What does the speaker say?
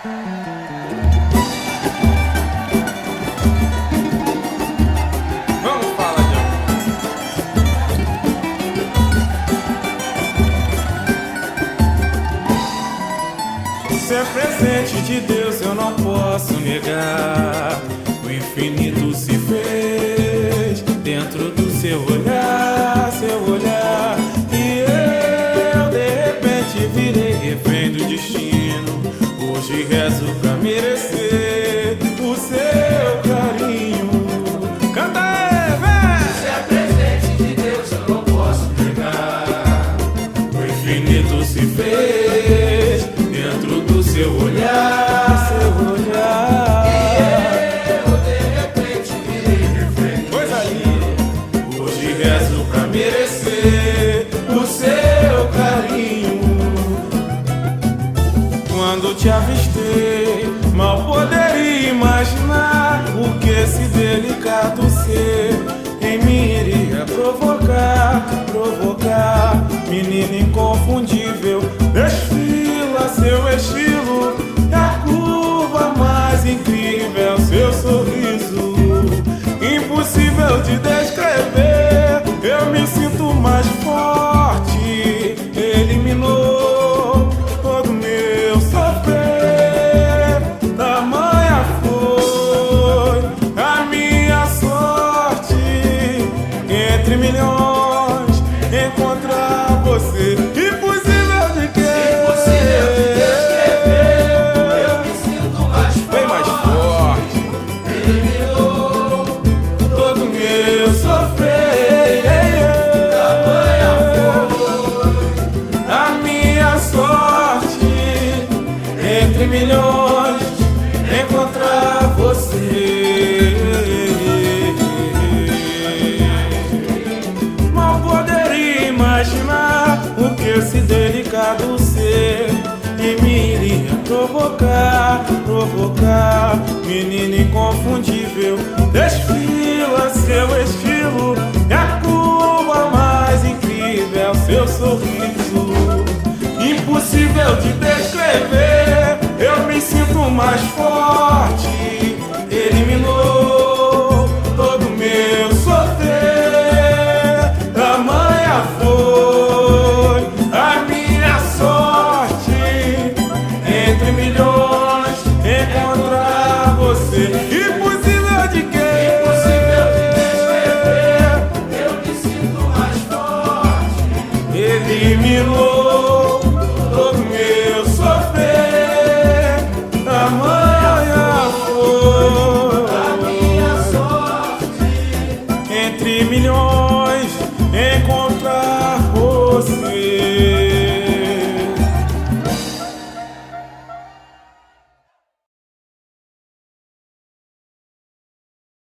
Vamos falar de amor. Se é presente de Deus, eu não posso negar. O infinito se fez dentro do seu olhar, E eu, de repente, virei refém do destino. Hoje rezo pra merecer o seu carinho. Canta aí, vem! Se é presente de Deus, eu não posso negar. O infinito se fez dentro do seu olhar, E eu, de repente, virei refém. Coisa linda. Hoje rezo pra merecer o seu carinho. Quando te avistei, mal poderia imaginar o que esse delicado ser em mim iria provocar. Menina inconfundível, desfila seu estilo, é a curva mais incrível, seu sorriso, impossível de descrever. Eu me sinto mais forte, eliminou todo meu sofrer. Tamanha foi a minha sorte, entre milhões encontrar você. Impossível de quê? Impossível de descrever. Eu me sinto mais forte. Bem mais forte. Eliminou Todo meu sofrer. tamanha A minha sorte, entre milhões, encontrar você. Mal poderia imaginar o que esse delicado ser em mim iria provocar. Menina inconfundível, desfila seu estilo, é a curva mais incrível, seu sorriso, impossível de descrever. Eu me sinto mais forte, eliminou todo meu sofrer. Tamanha foi a minha sorte, entre milhões encontrar você. Impossível de quê? Impossível de descrever. Eu me sinto mais forte. Eliminou todo meu sofrer. Tamanha foi A minha sorte. entre milhões encontrar